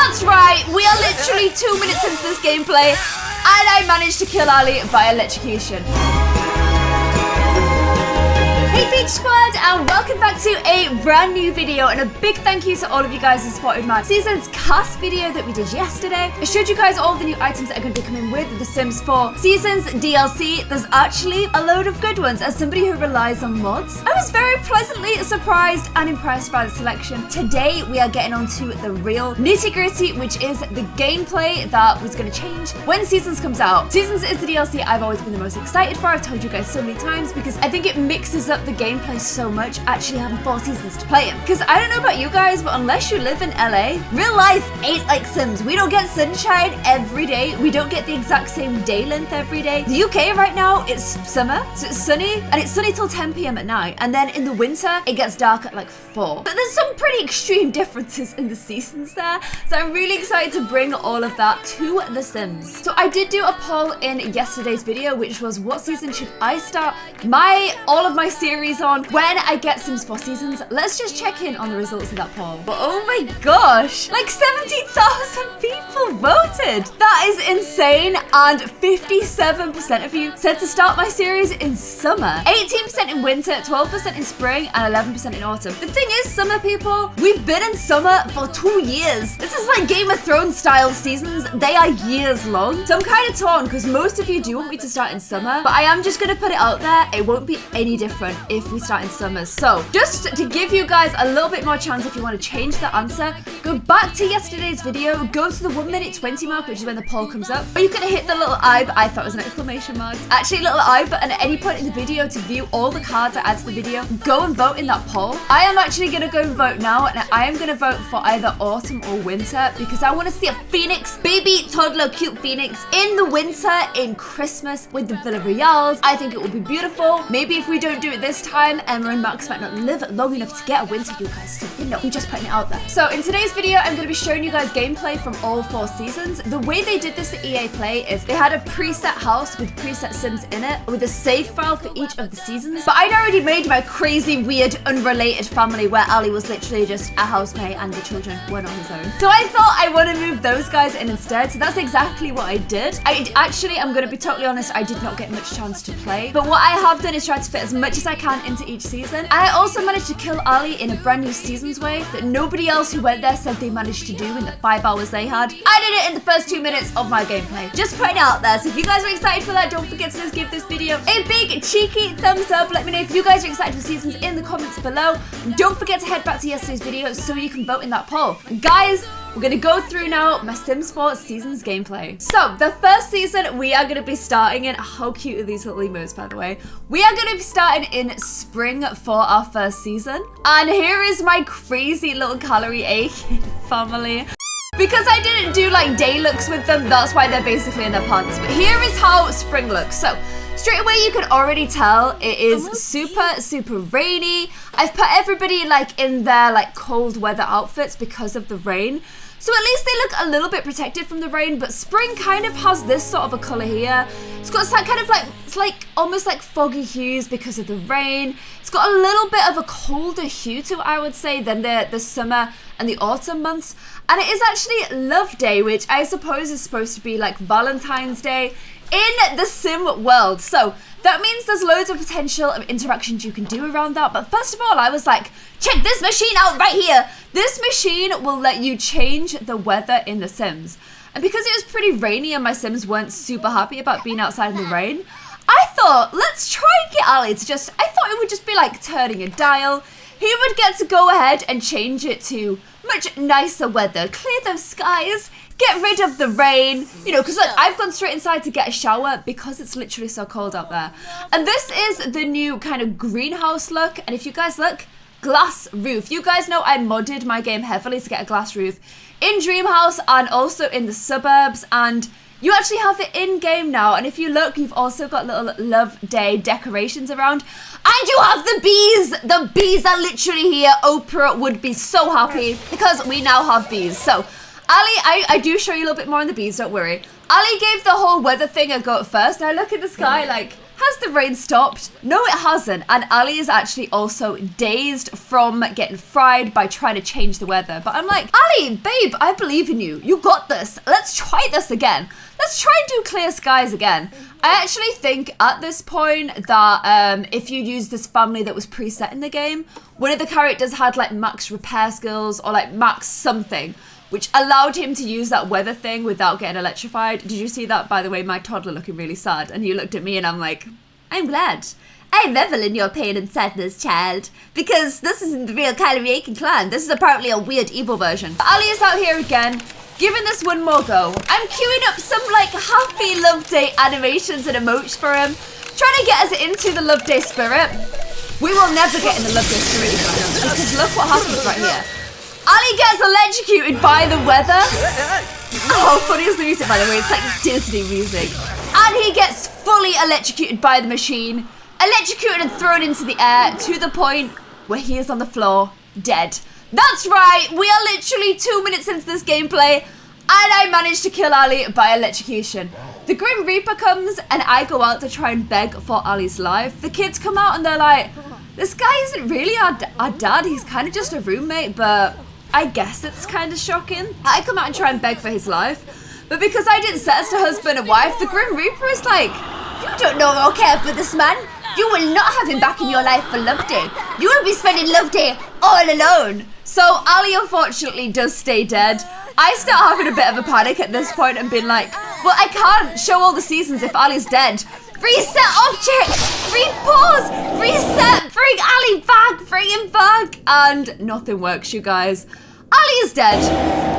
That's right, we are literally 2 minutes into this gameplay, and I managed to kill Ali by electrocution. Hey Peach Squad, and welcome back to a brand new video, and a big thank you to all of you guys who supported my Seasons cast video that we did yesterday. I showed you guys all the new items that are going to be coming with The Sims 4 Seasons DLC. There's actually a load of good ones. As somebody who relies on mods, I was very pleasantly surprised and impressed by the selection. Today we are getting on to the real nitty-gritty, which is the gameplay that was going to change when Seasons comes out. Seasons is the DLC I've always been the most excited for. I've told you guys so many times because I think it mixes up the gameplay so much, actually having 4 seasons to play in. Because I don't know about you guys, but unless you live in LA, real life ain't like Sims. We don't get sunshine every day. We don't get the exact same day length every day. The UK right now, it's summer, so it's sunny, and it's sunny till 10 p.m. at night. And then in the winter, it gets dark at like 4. But there's some pretty extreme differences in the seasons there. So I'm really excited to bring all of that to The Sims. So I did do a poll in yesterday's video, which was what season should I start all of my series on when I get Sims 4 Seasons. Let's just check in on the results of that poll. But oh my gosh, like 70,000 people voted. That is insane, and 57% of you said to start my series in summer, 18% in winter, 12% in spring, and 11% in autumn. The thing is, summer people, we've been in summer for 2 years. This is like Game of Thrones style seasons. They are years long. So I'm kind of torn because most of you do want me to start in summer, but I am just going to put it out there. It won't be any different if we start in summer. So just to give you guys a little bit more chance, if you want to change the answer, go back to yesterday's video, go to the 1 minute 20 mark, which is when the poll comes up, or you can hit the little I thought it was an exclamation mark, actually little I button at any point in the video to view all the cards I add to the video. Go and vote in that poll. I am actually going to go and vote now, and I am going to vote for either autumn or winter because I want to see a phoenix, baby toddler cute phoenix in the winter, in Christmas with the Villa Reals. I think it will be beautiful. Maybe if we don't do it this time, Emma and Max might not live long enough to get a winter, you guys. So, you know, I'm just putting it out there. So in today's video, I'm going to be showing you guys gameplay from all 4 seasons. The way they did this at EA Play is they had a preset house with preset Sims in it with a save file for each of the seasons. But I'd already made my crazy, weird, unrelated family where Ali was literally just a housemate and the children were not his own. So I thought I want to move those guys in instead. So that's exactly what I did. I'm going to be totally honest, I did not get much chance to play. But what I have done is try to fit as much as I can into each season. I also managed to kill Ali in a brand new seasons way that nobody else who went there said they managed to do in the 5 hours they had. I did it in the first 2 minutes of my gameplay. Just putting it out there. So if you guys are excited for that, don't forget to just give this video a big cheeky thumbs up. Let me know if you guys are excited for seasons in the comments below. Don't forget to head back to yesterday's video so you can vote in that poll. And guys, we're going to go through now my Sims 4 Seasons gameplay. So, the first season we are going to be starting in, how cute are these little emotes, by the way? We are going to be starting in spring for our first season. And here is my crazy little calorie ache family. Because I didn't do like day looks with them, that's why they're basically in their pants. But here is how spring looks. So, straight away you can already tell it is super rainy. I've put everybody like in their like cold weather outfits because of the rain. So at least they look a little bit protected from the rain, but spring kind of has this sort of a colour here. It's got that kind of like, it's like almost like foggy hues because of the rain. It's got a little bit of a colder hue to it, I would say, than the summer and the autumn months. And it is actually Love Day, which I suppose is supposed to be like Valentine's Day in the Sim world. So that means there's loads of potential of interactions you can do around that. But first of all, I was like, check this machine out right here. This machine will let you change the weather in The Sims. And because it was pretty rainy and my Sims weren't super happy about being outside in the rain, I thought, let's try and get Ali to I thought it would just be like turning a dial. He would get to go ahead and change it to much nicer weather, clear those skies, get rid of the rain, you know, because look, I've gone straight inside to get a shower because it's literally so cold out there. And this is the new kind of greenhouse look. And if you guys look, glass roof. You guys know I modded my game heavily to get a glass roof in Dreamhouse and also in the suburbs, and you actually have it in game now. And if you look, you've also got little Love Day decorations around, and you have the bees. The bees are literally here. Oprah would be so happy because we now have bees. So Ali, I do show you a little bit more on the bees, don't worry. Ali gave the whole weather thing a go at first. Now look at the sky, like Has the rain stopped? No, it hasn't. And Ali is actually also dazed from getting fried by trying to change the weather. But I'm like, Ali, babe, I believe in you. You got this. Let's try this again. Let's try and do clear skies again. I actually think at this point that if you use this family that was preset in the game, one of the characters had like max repair skills or like max something, which allowed him to use that weather thing without getting electrified. Did you see that, by the way? My toddler looking really sad. And he looked at me and I'm like, I'm glad. I revel in your pain and sadness, child. Because this isn't the real Kylie Aiken clan. This is apparently a weird evil version. But Ali is out here again, giving this one more go. I'm queuing up some like happy Love Day animations and emotes for him. Trying to get us into the Love Day spirit. We will never get in the Love Day spirit, you guys, because look what happens right here. Ali gets electrocuted by the weather. Oh, funny is the music, by the way. It's like Disney music. And he gets fully electrocuted by the machine. Electrocuted and thrown into the air to the point where he is on the floor, dead. That's right, we are literally 2 minutes into this gameplay, and I managed to kill Ali by electrocution. The Grim Reaper comes, and I go out to try and beg for Ali's life. The kids come out and they're like, this guy isn't really our dad, he's kind of just a roommate, but I guess it's kind of shocking. I come out and try and beg for his life, but because I didn't set us to husband and wife, the Grim Reaper is like, you don't know or care for this man. You will not have him back in your life for Love Day. You will be spending Love Day all alone. So Ali unfortunately does stay dead. I start having a bit of a panic at this point and being like, well, I can't show all the seasons if Ali's dead. Reset object, repause, reset, bring Ali back, bring him back. And nothing works, you guys. Ali is dead.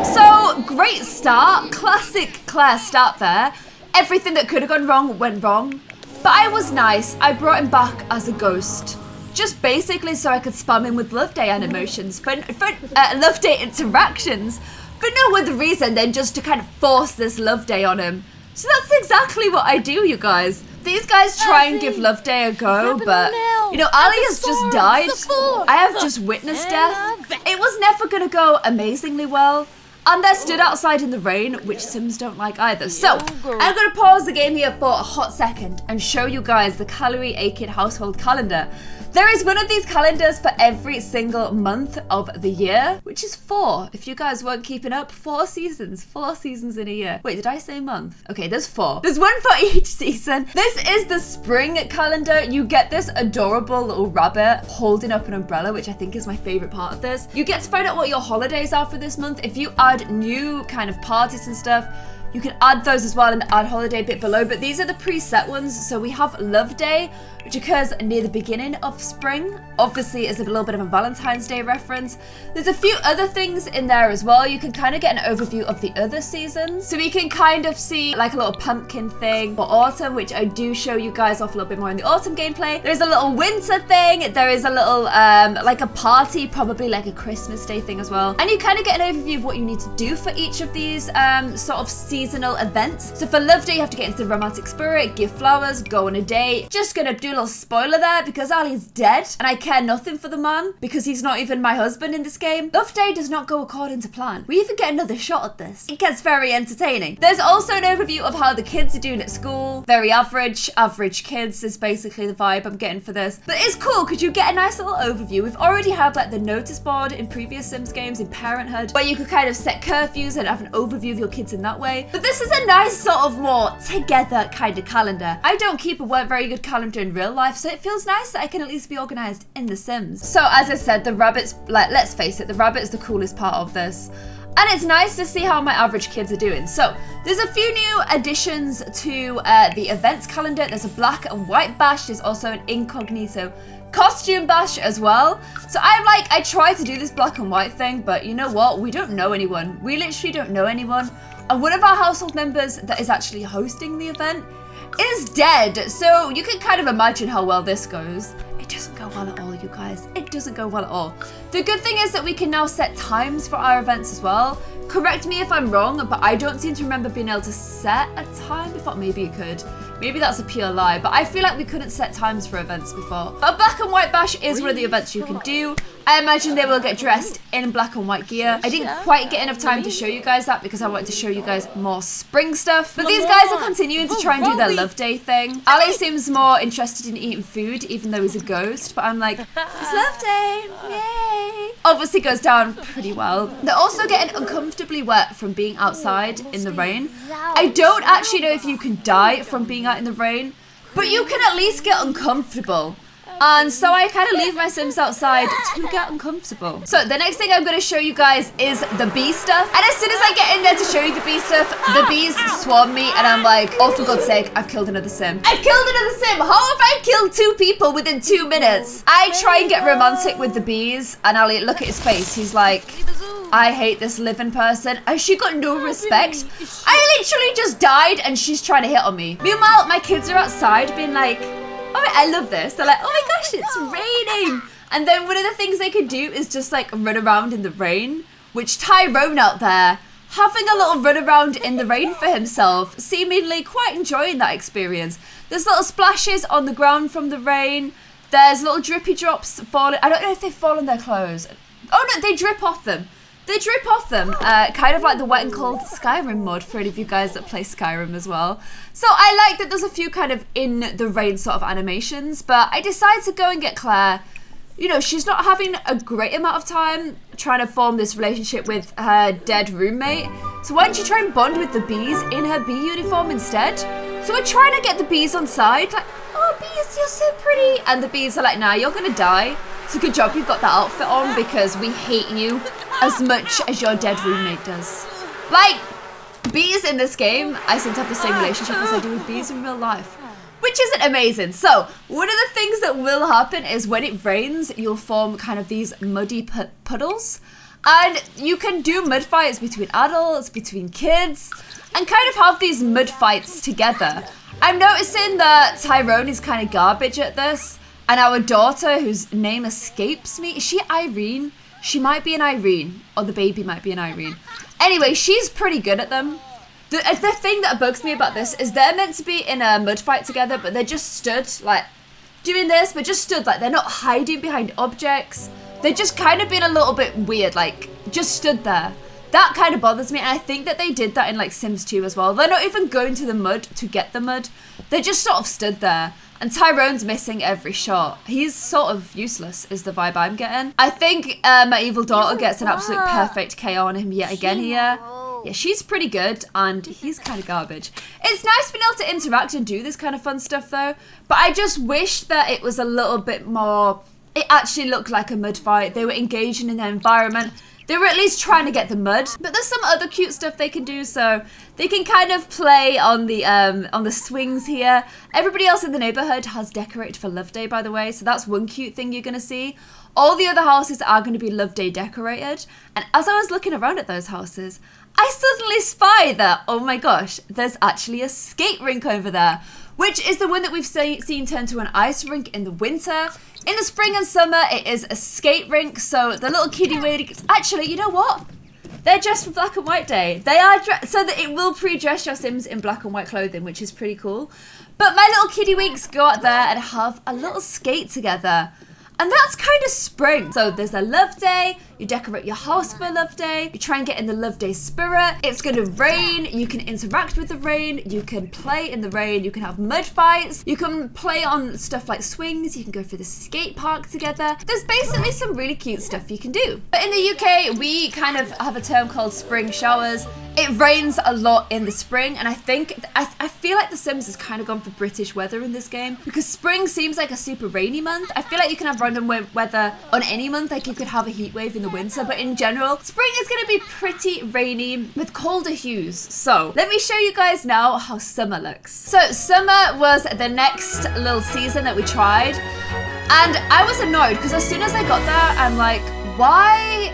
So great start, classic Claire start there. Everything that could have gone wrong went wrong. But I was nice. I brought him back as a ghost. Just basically so I could spam him with Love Day animations, for Love Day interactions. For no other reason than just to kind of force this Love Day on him. So that's exactly what I do, you guys. These guys try and give Love Day a go, but, you know, Ali has just died. I have just witnessed death. It was never going to go amazingly well. And they're stood outside in the rain, which Sims don't like either. So, I'm going to pause the game here for a hot second and show you guys the Clare Aiken household calendar. There is one of these calendars for every single month of the year, which is 4. If you guys weren't keeping up, 4 seasons. 4 seasons in a year. Wait, did I say month? Okay, there's 4. There's one for each season. This is the spring calendar. You get this adorable little rabbit holding up an umbrella, which I think is my favorite part of this. You get to find out what your holidays are for this month. If you add new kind of parties and stuff, you can add those as well in the add holiday bit below, but these are the preset ones. So we have Love Day, which occurs near the beginning of spring. Obviously, it's a little bit of a Valentine's Day reference. There's a few other things in there as well. You can kind of get an overview of the other seasons. So we can kind of see like a little pumpkin thing for autumn, which I do show you guys off a little bit more in the autumn gameplay. There's a little winter thing. There is a little like a party, probably like a Christmas Day thing as well. And you kind of get an overview of what you need to do for each of these sort of seasonal events. So for Love Day, you have to get into the romantic spirit, give flowers, go on a date. Just gonna do a little spoiler there because Ali's dead and I care nothing for the man because he's not even my husband in this game. Love Day does not go according to plan. We even get another shot at this. It gets very entertaining. There's also an overview of how the kids are doing at school. Very average. Average kids is basically the vibe I'm getting for this. But it's cool because you get a nice little overview. We've already had like the notice board in previous Sims games in Parenthood where you could kind of set curfews and have an overview of your kids in that way. But this is a nice sort of more together kind of calendar. I don't keep a very good calendar in real life, so it feels nice that I can at least be organized in The Sims. So as I said, the rabbits, like, let's face it, the rabbit's the coolest part of this. And it's nice to see how my average kids are doing. So there's a few new additions to the events calendar. There's a black and white bash. There's also an incognito costume bash as well. So I try to do this black and white thing, but you know what? We don't know anyone. We literally don't know anyone. And one of our household members that is actually hosting the event is dead. So you can kind of imagine how well this goes. It doesn't go well at all, you guys. It doesn't go well at all. The good thing is that we can now set times for our events as well. Correct me if I'm wrong, but I don't seem to remember being able to set a time. If not, maybe you could. Maybe that's a pure lie, but I feel like we couldn't set times for events before. But a black and white bash is one of the events you can do. I imagine they will get dressed in black and white gear. I didn't quite get enough time to show you guys that because I wanted to show you guys more spring stuff. But these guys are continuing to try and do their love day thing. Ali seems more interested in eating food, even though he's a ghost. But I'm like, it's love day, yay. Obviously goes down pretty well. They're also getting uncomfortably wet from being outside in the rain. I don't actually know if you can die from being out in the rain, but you can at least get uncomfortable. And so I kind of leave my Sims outside to get uncomfortable. So the next thing I'm going to show you guys is the bee stuff. And as soon as I get in there to show you the bee stuff, the bees swarm me and I'm like, oh, for God's sake, I've killed another Sim. I've killed another Sim. How have I killed 2 people within 2 minutes? I try and get romantic with the bees and Ali, look at his face. He's like, I hate this living person. And she got no respect. I literally just died and she's trying to hit on me. Meanwhile, my kids are outside being like, oh, I love this. They're like, oh my gosh, it's raining. And then one of the things they could do is just like run around in the rain, which Tyrone out there, having a little run around in the rain for himself, seemingly quite enjoying that experience. There's little splashes on the ground from the rain. There's little drippy drops falling. I don't know if they fall on their clothes. Oh no, they drip off them. They drip off them, kind of like the wet and cold Skyrim mod for any of you guys that play Skyrim as well. So I like that there's a few kind of in the rain sort of animations, but I decided to go and get Claire. You know, she's not having a great amount of time trying to form this relationship with her dead roommate. So why don't you try and bond with the bees in her bee uniform instead? So we're trying to get the bees on side, like, oh bees, you're so pretty. And the bees are like, nah, you're gonna die. It's a good job you've got that outfit on because we hate you as much as your dead roommate does. Like, bees in this game, I seem to have the same relationship as I do with bees in real life, which isn't amazing. So, one of the things that will happen is when it rains, you'll form kind of these muddy puddles. And you can do mud fights between adults, between kids, and kind of have these mud fights together. I'm noticing that Tyrone is kind of garbage at this. And our daughter, whose name escapes me, is she Irene? She might be an Irene, or the baby might be an Irene. Anyway, she's pretty good at them. The thing that bugs me about this is they're meant to be in a mud fight together, but they're just stood, like, doing this, but just stood, like, they're not hiding behind objects. They're just kind of being a little bit weird, like, just stood there. That kind of bothers me, and I think that they did that in, like, Sims 2 as well. They're not even going to the mud to get the mud. They just sort of stood there. And Tyrone's missing every shot. He's sort of useless, is the vibe I'm getting. I think my evil daughter gets an absolute perfect KO on him yet again here. Yeah, she's pretty good, and he's kind of garbage. It's nice being able to interact and do this kind of fun stuff, though. But I just wish that it was a little bit more... It actually looked like a mud fight. They were engaging in their environment. They were at least trying to get the mud, but there's some other cute stuff they can do, so they can kind of play on the swings here. Everybody else in the neighborhood has decorated for Love Day, by the way, so that's one cute thing you're gonna see. All the other houses are going to be Love Day decorated, and as I was looking around at those houses, I suddenly spy that, oh my gosh, there's actually a skate rink over there, which is the one that we've seen turn to an ice rink in the winter. In the spring and summer, it is a skate rink, so the little kiddie ladies... Actually, you know what? They're dressed for Black and White Day. They are so that it will pre-dress your Sims in black and white clothing, which is pretty cool. But my little kiddie winks go out there and have a little skate together. And that's kind of spring. So there's a Love Day, you decorate your house for Love Day, you try and get in the Love Day spirit. It's gonna rain, you can interact with the rain, you can play in the rain, you can have mud fights, you can play on stuff like swings, you can go through the skate park together. There's basically some really cute stuff you can do. But in the UK, we kind of have a term called spring showers. It rains a lot in the spring, and I feel like The Sims has kind of gone for British weather in this game, because spring seems like a super rainy month. I feel like you can have random weather on any month, like you could have a heat wave in the winter, but in general, spring is going to be pretty rainy with colder hues. So let me show you guys now how summer looks. So summer was the next little season that we tried, and I was annoyed because as soon as I got there, I'm like, why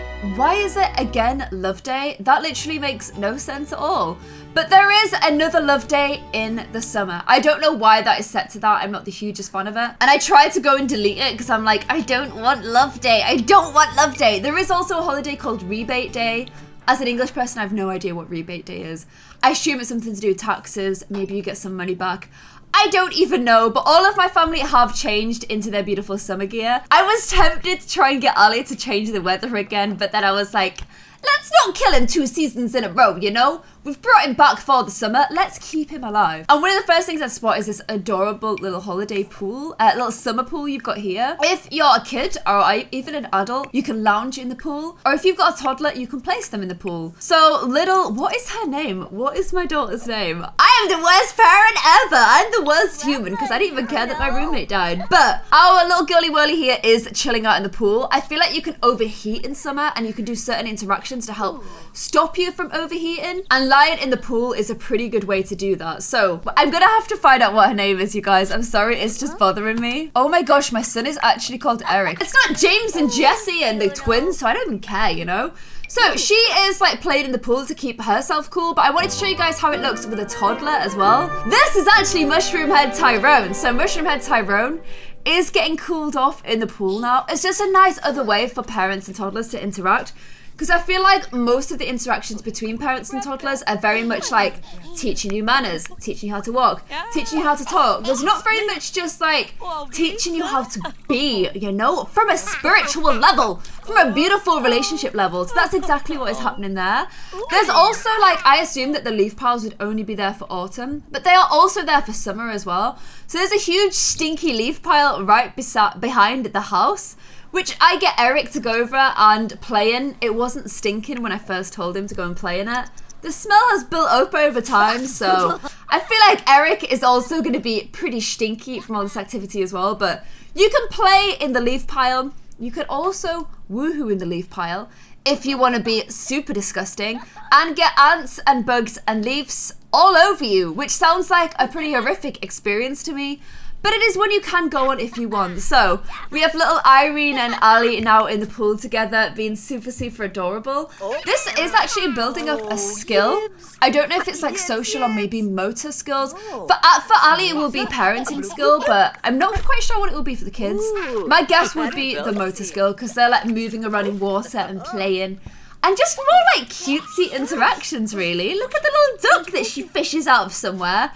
is it again Love Day? That literally makes no sense at all. But there is another Love Day in the summer. I don't know why that is set to that. I'm not the hugest fan of it. And I tried to go and delete it because I'm like, I don't want Love Day. I don't want Love Day. There is also a holiday called Rebate Day, As an English person, I have no idea what rebate day is. I assume it's something to do with taxes. Maybe you get some money back. I don't even know, but all of my family have changed into their beautiful summer gear. I was tempted to try and get Ali to change the weather again, but then I was like, let's not kill him 2 seasons in a row, you know? We've brought him back for the summer. Let's keep him alive. And one of the first things I spot is this adorable little holiday pool, little summer pool you've got here. If you're a kid or even an adult, you can lounge in the pool. Or if you've got a toddler, you can place them in the pool. So what is her name? What is my daughter's name? I am the worst parent ever. I'm the worst human because I didn't even care that my roommate died. But our little girly whirly here is chilling out in the pool. I feel like you can overheat in summer and you can do certain interactions to help stop you from overheating. And lying in the pool is a pretty good way to do that. So I'm gonna have to find out what her name is, you guys. I'm sorry, it's just bothering me. Oh my gosh, my son is actually called Eric. It's not James and Jesse and the twins, so I don't even care, you know? So she is like playing in the pool to keep herself cool, but I wanted to show you guys how it looks with a toddler as well. This is actually Mushroom Head Tyrone. So Mushroom Head Tyrone is getting cooled off in the pool now. It's just a nice other way for parents and toddlers to interact. Because I feel like most of the interactions between parents and toddlers are very much like teaching you manners, teaching you how to walk, teaching you how to talk. There's not very much just like teaching you how to be, you know, from a spiritual level, from a beautiful relationship level. So that's exactly what is happening there. There's also like, I assume that the leaf piles would only be there for autumn, but they are also there for summer as well. So there's a huge stinky leaf pile right behind the house, which I get Eric to go over and play in. It wasn't stinking when I first told him to go and play in it. The smell has built up over time, so I feel like Eric is also going to be pretty stinky from all this activity as well. But you can play in the leaf pile. You could also woohoo in the leaf pile if you want to be super disgusting and get ants and bugs and leaves all over you, which sounds like a pretty horrific experience to me. But it is one you can go on if you want. So we have little Irene and Ali now in the pool together, being super, super adorable. This is actually building up a skill. I don't know if it's like social or maybe motor skills. For Ali, it will be parenting skill, but I'm not quite sure what it will be for the kids. My guess would be the motor skill because they're like moving around in water and playing. And just more like cutesy interactions, really. Look at the little duck that she fishes out of somewhere.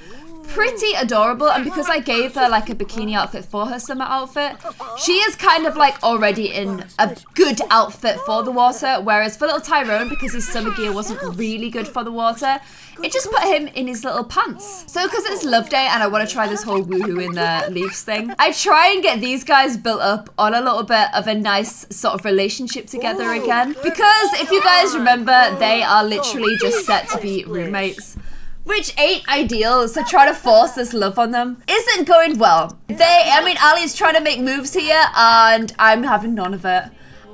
Pretty adorable, and because I gave her like a bikini outfit for her summer outfit, she is kind of like already in a good outfit for the water, whereas for little Tyrone, because his summer gear wasn't really good for the water, it just put him in his little pants. So because it's love day and I want to try this whole woohoo in the leaves thing, I try and get these guys built up on a little bit of a nice sort of relationship together again, because if you guys remember, they are literally just set to be roommates, which ain't ideal, so trying to force this love on them isn't going well. Ali's trying to make moves here, and I'm having none of it.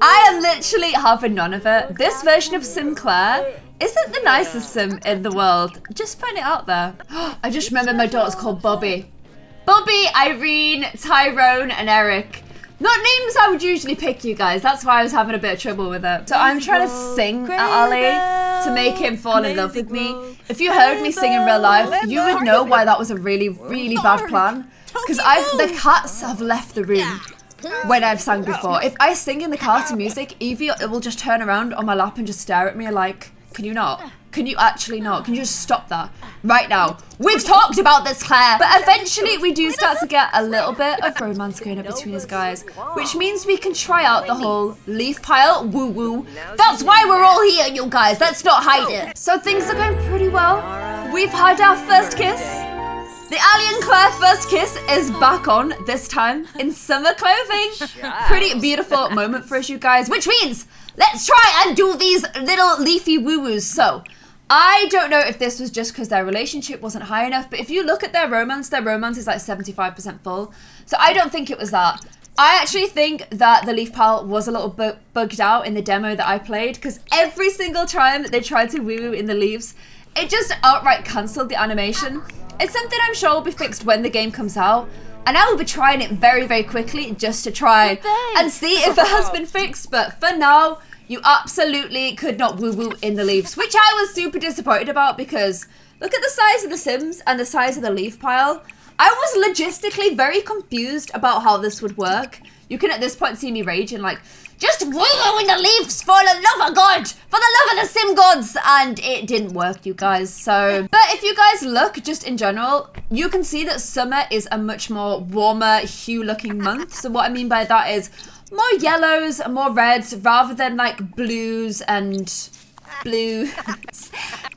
I am literally having none of it. This version of Sinclair isn't the nicest sim in the world. Just putting it out there. I just remembered my daughter's called Bobby. Bobby, Irene, Tyrone, and Eric. Not names I would usually pick, you guys. That's why I was having a bit of trouble with it. So I'm trying to sing at Ali to make him fall in love with me. If you heard me sing in real life, you would know why that was a really, really bad plan. Because the cats have left the room when I've sang before. If I sing in the car to music, Evie will just turn around on my lap and just stare at me like, can you not? Can you actually not? Can you just stop that right now? We've talked about this, Claire. But eventually we do start to get a little bit of romance going up between us guys, which means we can try out the whole leaf pile woo-woo. That's why we're all here, you guys. Let's not hide it. So things are going pretty well. We've had our first kiss. The Ali and Claire first kiss is back on, this time in summer clothing. Pretty beautiful moment for us, you guys, which means let's try and do these little leafy woo-woos. So I don't know if this was just because their relationship wasn't high enough, but if you look at their romance is like 75% full. So I don't think it was that. I actually think that the leaf pile was a little bit bugged out in the demo that I played, because every single time that they tried to woo-woo in the leaves, it just outright cancelled the animation. It's something I'm sure will be fixed when the game comes out, and I will be trying it very, very quickly just to try and see if it has been fixed. But for now, you absolutely could not woo-woo in the leaves, which I was super disappointed about, because look at the size of the Sims and the size of the leaf pile. I was logistically very confused about how this would work. You can at this point see me raging like, just wiggle in the leaves for the love of God, for the love of the sim gods. And it didn't work, you guys. So, but if you guys look just in general, you can see that summer is a much more warmer hue looking month. So what I mean by that is more yellows and more reds rather than like blues and blue.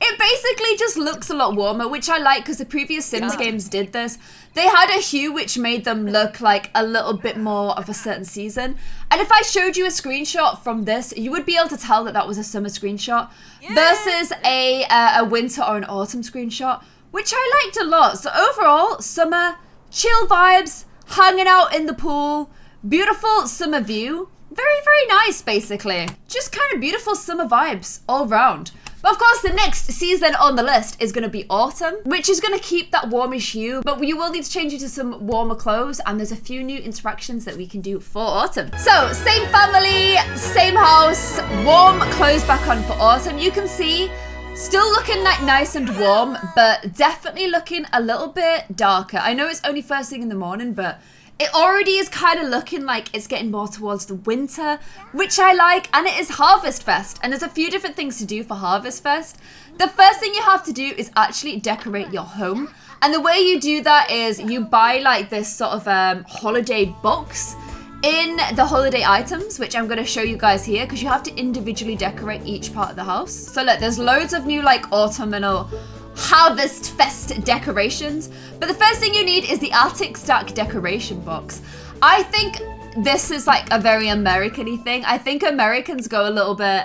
It basically just looks a lot warmer, which I like because the previous Sims games did this. They had a hue which made them look like a little bit more of a certain season. And if I showed you a screenshot from this, you would be able to tell that that was a summer screenshot versus a winter or an autumn screenshot, which I liked a lot. So overall, summer, chill vibes, hanging out in the pool, beautiful summer view. Very, very nice, basically. Just kind of beautiful summer vibes all round. But of course, the next season on the list is going to be autumn, which is going to keep that warmish hue, but you will need to change into some warmer clothes, and there's a few new interactions that we can do for autumn. So, same family, same house, warm clothes back on for autumn. You can see, still looking like nice and warm, but definitely looking a little bit darker. I know it's only first thing in the morning, but it already is kind of looking like it's getting more towards the winter, which I like, and it is Harvest Fest, and there's a few different things to do for Harvest Fest. The first thing you have to do is actually decorate your home, and the way you do that is you buy like this sort of holiday box in the holiday items, which I'm going to show you guys here, because you have to individually decorate each part of the house. So look, there's loads of new like autumnal Harvest Fest decorations, but the first thing you need is the Attic Stack decoration box. I think this is like a very American-y thing. I think Americans go a little bit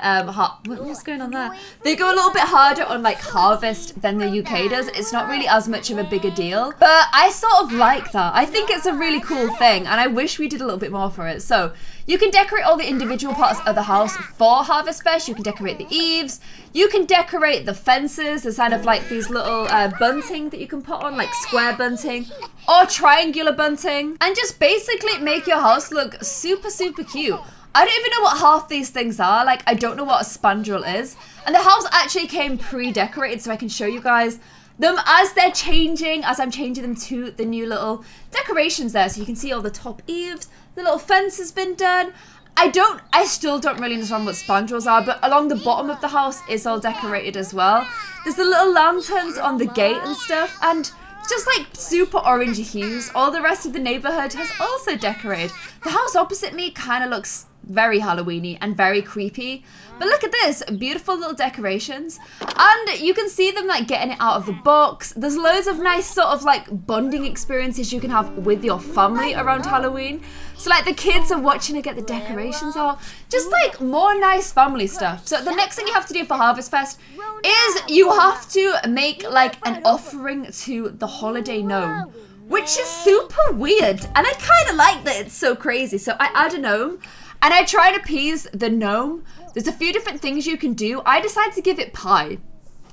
what's going on there? They go a little bit harder on like harvest than the UK does. It's not really as much of a bigger deal, but I sort of like that. I think it's a really cool thing, and I wish we did a little bit more for it. So you can decorate all the individual parts of the house for Harvest Fest. You can decorate the eaves. You can decorate the fences. There's kind of like these little bunting that you can put on, like square bunting or triangular bunting, and just basically make your house look super, super cute. I don't even know what half these things are. Like, I don't know what a spandrel is. And the house actually came pre-decorated, so I can show you guys them as they're changing, as I'm changing them to the new little decorations there. So you can see all the top eaves, the little fence has been done. I still don't really understand what spandrels are, but along the bottom of the house is all decorated as well. There's the little lanterns on the gate and stuff, and just like super orange hues. All the rest of the neighborhood has also decorated. The house opposite me kind of looks very Halloween-y and very creepy. But look at this, beautiful little decorations. And you can see them like getting it out of the box. There's loads of nice sort of like bonding experiences you can have with your family around Halloween. So like the kids are watching to get the decorations out. Just like more nice family stuff. So the next thing you have to do for Harvest Fest is you have to make like an offering to the holiday gnome, which is super weird. And I kind of like that it's so crazy. So I add a gnome and I try to appease the gnome. There's a few different things you can do. I decided to give it pie.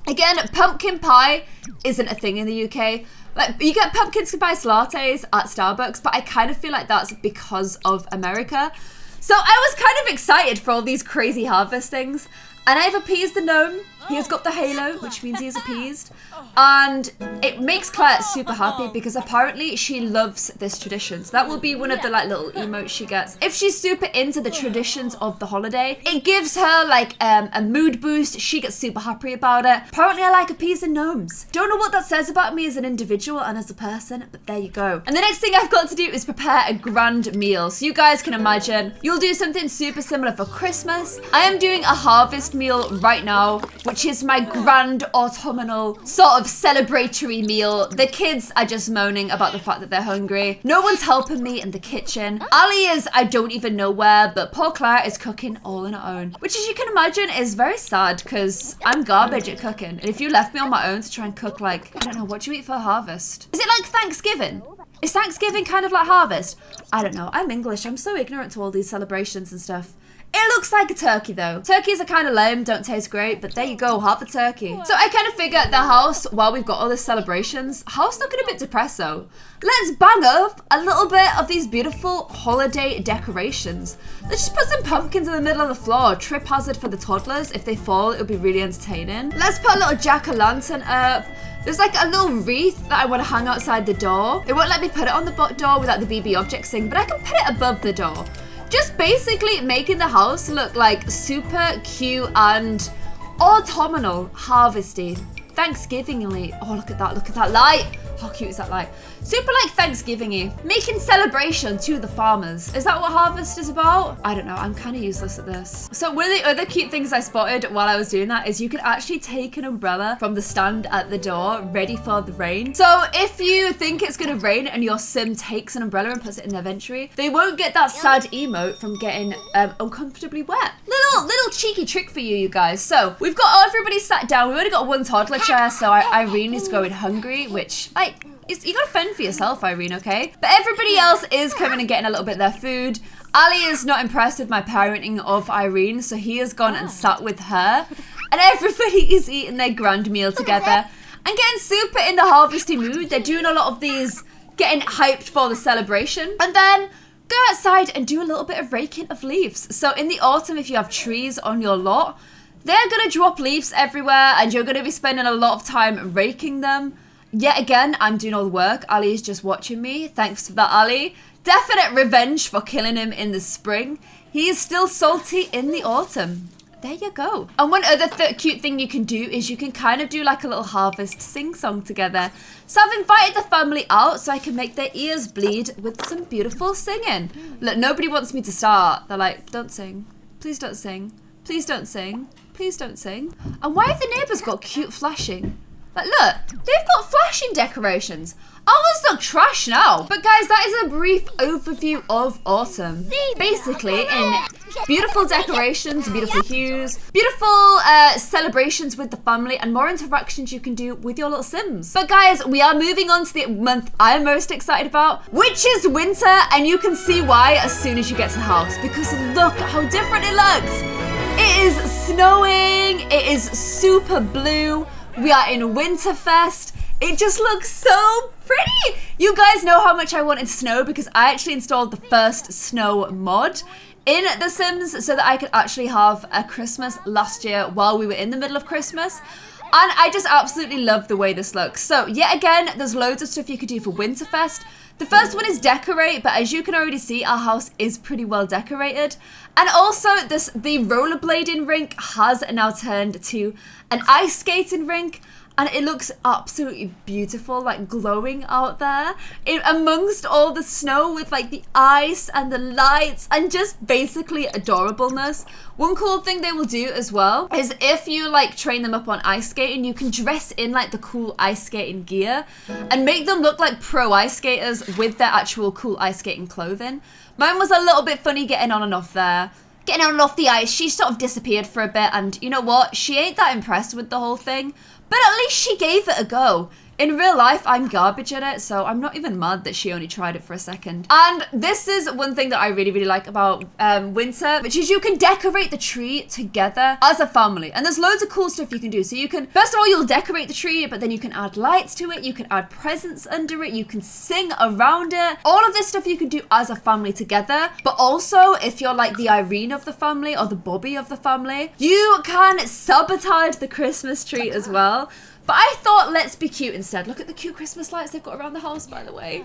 Again, pumpkin pie isn't a thing in the UK. Like, you get pumpkin spice lattes at Starbucks, but I kind of feel like that's because of America. So I was kind of excited for all these crazy harvest things. And I've appeased the gnome. He has got the halo, which means he is appeased. And it makes Claire super happy because apparently she loves this tradition. So that will be one of the like little emotes she gets. If she's super into the traditions of the holiday, it gives her like a mood boost. She gets super happy about it. Apparently I like appeasing gnomes. Don't know what that says about me as an individual and as a person, but there you go. And the next thing I've got to do is prepare a grand meal. So you guys can imagine, you'll do something super similar for Christmas. I am doing a harvest meal right now, which is my grand autumnal sort of celebratory meal. The kids are just moaning about the fact that they're hungry. No one's helping me in the kitchen. Ali is, I don't even know where, but poor Claire is cooking all on her own, which as you can imagine is very sad because I'm garbage at cooking. And if you left me on my own to try and cook like, I don't know, what do you eat for harvest? Is it like Thanksgiving? Is Thanksgiving kind of like harvest? I don't know. I'm English. I'm so ignorant to all these celebrations and stuff. It looks like a turkey though. Turkeys are kind of lame, don't taste great, but there you go, half a turkey. So I kind of figured the house, while we've got all these celebrations, house looking a bit depressed though. Let's bang up a little bit of these beautiful holiday decorations. Let's just put some pumpkins in the middle of the floor. Trip hazard for the toddlers. If they fall, it'll be really entertaining. Let's put a little jack-o'-lantern up. There's like a little wreath that I want to hang outside the door. It won't let me put it on the door without the BB objects thing, but I can put it above the door. just basically making the house look like super cute and autumnal, harvesty, Thanksgivingly. Oh, look at that light. How cute is that light? Super like Thanksgiving-y. Making celebration to the farmers. Is that what harvest is about? I don't know. I'm kind of useless at this. So one of the other cute things I spotted while I was doing that is you can actually take an umbrella from the stand at the door ready for the rain. So if you think it's going to rain and your sim takes an umbrella and puts it in their ventry, they won't get that sad emote from getting uncomfortably wet. Little cheeky trick for you guys. So we've got everybody sat down. We've only got one toddler chair, so Irene is going hungry, which like, you gotta fend for yourself, Irene, okay? But everybody else is coming and getting a little bit of their food. Ali is not impressed with my parenting of Irene, so he has gone and sat with her. And everybody is eating their grand meal together and getting super in the harvesting mood. They're doing a lot of these, getting hyped for the celebration. And then go outside and do a little bit of raking of leaves. So in the autumn, if you have trees on your lot, they're gonna drop leaves everywhere and you're gonna be spending a lot of time raking them. Yet again, I'm doing all the work. Ali is just watching me. Thanks for that, Ali. Definite revenge for killing him in the spring. He is still salty in the autumn. There you go. And one other cute thing you can do is you can kind of do like a little harvest sing-song together. So I've invited the family out so I can make their ears bleed with some beautiful singing. Look, nobody wants me to start. They're like, don't sing. Please don't sing. Please don't sing. Please don't sing. And why have the neighbours got cute flashing? Like, look, they've got flashing decorations. Ours look trash now. But guys, that is a brief overview of autumn. Basically, in beautiful decorations, beautiful hues, beautiful celebrations with the family, and more interactions you can do with your little Sims. But guys, we are moving on to the month I'm most excited about, which is winter, and you can see why as soon as you get to the house. Because look how different it looks. It is snowing, it is super blue. We are in Winterfest. It just looks so pretty. You guys know how much I wanted snow because I actually installed the first snow mod in The Sims so that I could actually have a Christmas last year while we were in the middle of Christmas. And I just absolutely love the way this looks. So yet again, there's loads of stuff you could do for Winterfest. The first one is decorate, but as you can already see, our house is pretty well decorated. And also, the rollerblading rink has now turned to an ice skating rink. And it looks absolutely beautiful, like glowing out there amongst all the snow with like the ice and the lights and just basically adorableness. One cool thing they will do as well is if you like train them up on ice skating, you can dress in like the cool ice skating gear and make them look like pro ice skaters with their actual cool ice skating clothing. Mine was a little bit funny getting on and off there. Getting on and off the ice, she sort of disappeared for a bit and you know what? She ain't that impressed with the whole thing. But at least she gave it a go. In real life, I'm garbage at it, so I'm not even mad that she only tried it for a second. And this is one thing that I really, really like about winter, which is you can decorate the tree together as a family. And there's loads of cool stuff you can do. So you can, first of all, you'll decorate the tree, but then you can add lights to it. You can add presents under it. You can sing around it. All of this stuff you can do as a family together. But also, if you're like the Irene of the family or the Bobby of the family, you can sabotage the Christmas tree as well. But I thought, let's be cute instead. Look at the cute Christmas lights they've got around the house, by the way.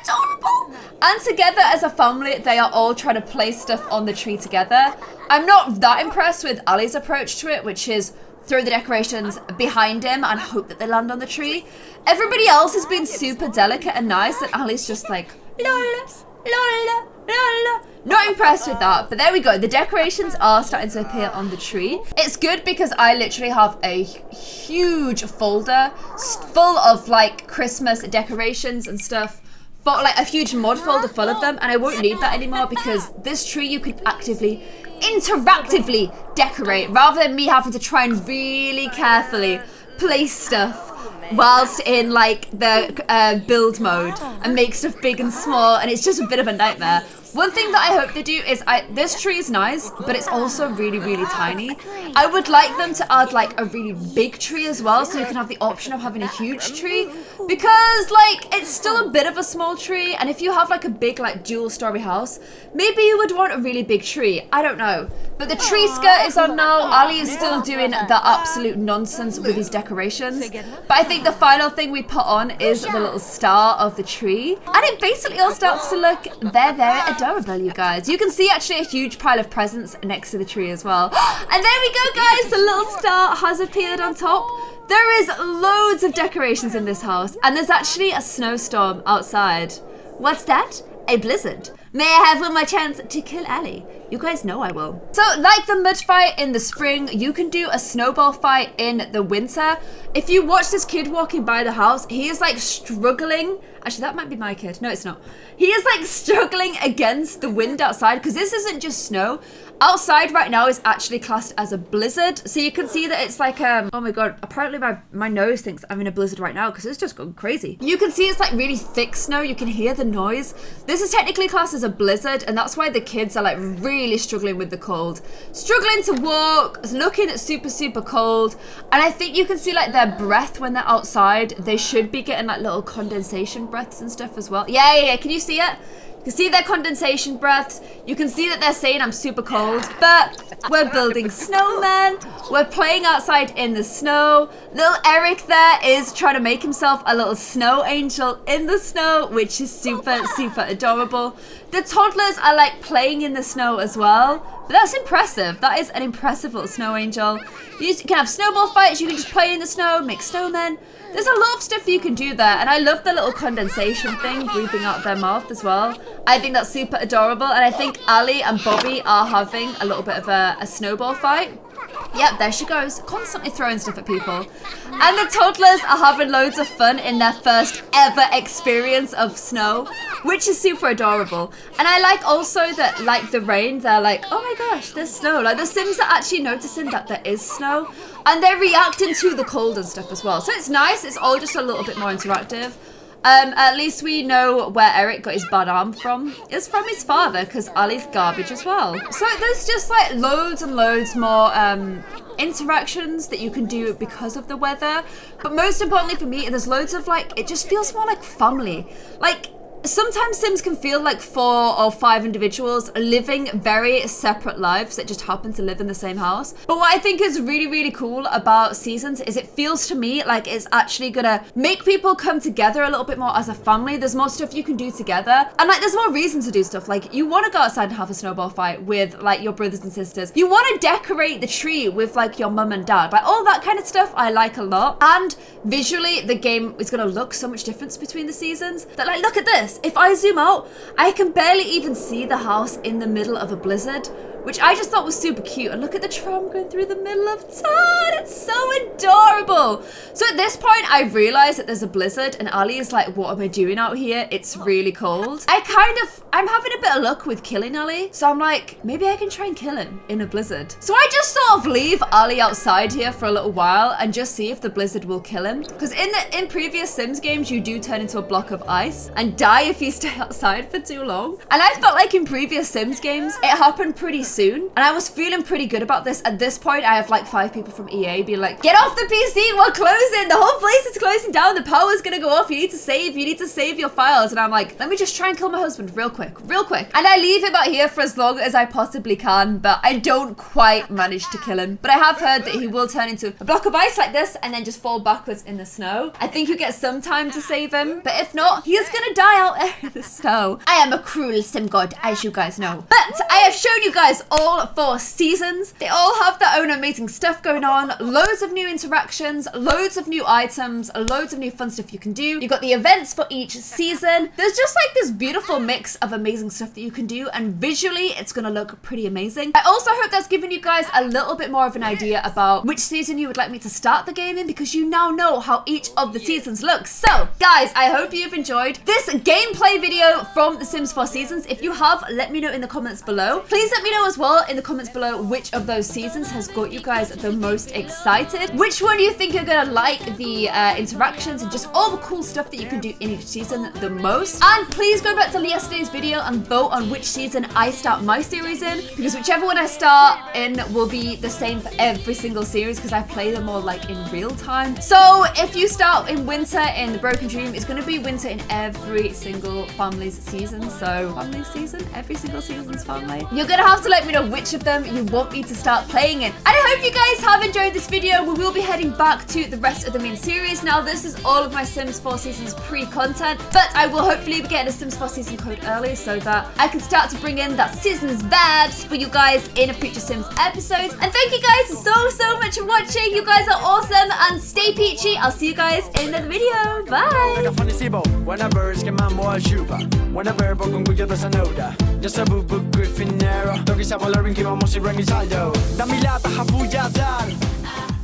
Adorable. And together as a family, they are all trying to place stuff on the tree together. I'm not that impressed with Ali's approach to it, which is throw the decorations behind him and hope that they land on the tree. Everybody else has been super delicate and nice, and Ali's just like, la la la la la. Not impressed with that, but there we go. The decorations are starting to appear on the tree. It's good because I literally have a huge folder full of like Christmas decorations and stuff. For like a huge mod folder full of them, and I won't need that anymore because this tree you can actively, interactively decorate rather than me having to try and really carefully place stuff whilst in like the build mode and make stuff big and small, and it's just a bit of a nightmare. One thing that I hope they do is, this tree is nice, but it's also really, really tiny. I would like them to add like a really big tree as well, so you can have the option of having a huge tree, because like it's still a bit of a small tree, and if you have like a big like dual story house, maybe you would want a really big tree. I don't know. But the tree skirt is on now. Ali is still doing the absolute nonsense with his decorations. But I think the final thing we put on is the little star of the tree. And it basically all starts to look very, very adorable, you guys. You can see actually a huge pile of presents next to the tree as well. And there we go, guys. The little star has appeared on top. There is loads of decorations in this house, and there's actually a snowstorm outside. What's that? A blizzard. May I have one more chance to kill Ali? You guys know I will. So like the mud fight in the spring, you can do a snowball fight in the winter. If you watch this kid walking by the house, he is like struggling. Actually, that might be my kid. No, it's not. He is like struggling against the wind outside because this isn't just snow. Outside right now is actually classed as a blizzard. So you can see that it's like, oh my God, apparently my nose thinks I'm in a blizzard right now because it's just going crazy. You can see it's like really thick snow. You can hear the noise. This is technically classed as a blizzard, and that's why the kids are like really struggling with the cold. Struggling to walk, looking super, super cold. And I think you can see like their breath when they're outside. They should be getting like little condensation breaths and stuff as well. Yeah. Can you see it? You can see their condensation breaths. You can see that they're saying I'm super cold, but we're building snowmen. We're playing outside in the snow. Little Eric there is trying to make himself a little snow angel in the snow, which is super, super adorable. The toddlers are like playing in the snow as well, but that's impressive. That is an impressive little snow angel. You can have snowball fights. You can just play in the snow, make snowmen. There's a lot of stuff you can do there, and I love the little condensation thing breathing out their mouth as well. I think that's super adorable, and I think Ali and Bobby are having a little bit of a snowball fight. Yep, there she goes, constantly throwing stuff at people. And the toddlers are having loads of fun in their first ever experience of snow, which is super adorable. And I like also that, like the rain, they're like, oh my gosh, there's snow. Like the Sims are actually noticing that there is snow, and they're reacting to the cold and stuff as well. So it's nice, it's all just a little bit more interactive. At least we know where Eric got his bad arm from. It's from his father, because Ali's garbage as well. So there's just like loads and loads more interactions that you can do because of the weather. But most importantly for me, there's loads of like, it just feels more like family. Like, sometimes Sims can feel like 4 or 5 individuals living very separate lives that just happen to live in the same house. But what I think is really, really cool about Seasons is it feels to me like it's actually gonna make people come together a little bit more as a family. There's more stuff you can do together, and like there's more reason to do stuff. Like you want to go outside and have a snowball fight with like your brothers and sisters. You want to decorate the tree with like your mum and dad. Like all that kind of stuff I like a lot. And visually the game is gonna look so much difference between the seasons. That like, look at this. If I zoom out, I can barely even see the house in the middle of a blizzard, which I just thought was super cute. And look at the tram going through the middle of town. It's so adorable. So at this point, I realized that there's a blizzard, and Ali is like, what am I doing out here? It's really cold. I'm having a bit of luck with killing Ali. So I'm like, maybe I can try and kill him in a blizzard. So I just sort of leave Ali outside here for a little while and just see if the blizzard will kill him. Because in previous Sims games, you do turn into a block of ice and die if you stay outside for too long. And I felt like in previous Sims games, it happened pretty soon. And I was feeling pretty good about this. At this point, I have like 5 people from EA being like, get off the PC, we're closing. The whole place is closing down. The power's gonna go off. You need to save your files. And I'm like, let me just try and kill my husband real quick. And I leave him out here for as long as I possibly can, but I don't quite manage to kill him. But I have heard that he will turn into a block of ice like this and then just fall backwards in the snow. I think you get some time to save him, but if not, he is gonna die out there in the snow. I am a cruel Sim god, as you guys know. But I have shown you guys all 4 seasons. They all have their own amazing stuff going on. Loads of new interactions, loads of new items, loads of new fun stuff you can do. You got the events for each season. There's just like this beautiful mix of amazing stuff that you can do, and visually it's gonna look pretty amazing. I also hope that's given you guys a little bit more of an idea about which season you would like me to start the game in, because you now know how each of the seasons looks. So guys, I hope you've enjoyed this gameplay video from The Sims 4 Seasons. If you have, let me know in the comments below. Please let me know as well in the comments below which of those seasons has got you guys the most excited. Which one do you think you're gonna like the interactions and just all the cool stuff that you can do in each season the most? And please go back to yesterday's video and vote on which season I start my series in, because whichever one I start in will be the same for every single series, because I play them all like in real time. So if you start in winter in the Broken Dream, it's going to be winter in every single family's season. So family season, every single season's family. You're gonna have to let let me know which of them you want me to start playing in. And I hope you guys have enjoyed this video. We will be heading back to the rest of the main series. Now, this is all of my Sims 4 Seasons pre-content, but I will hopefully be getting a Sims 4 Season code early so that I can start to bring in that Seasons vibes for you guys in a future Sims episodes. And thank you guys so much for watching. You guys are awesome and stay peachy. I'll see you guys in another video. Bye! Whenever es que mambo al chupa, whenever por con cuyo desanoda, ya se bubu Griffinero, toki sa malaring ki mamo si rangi saldo, damilata hafuya dal.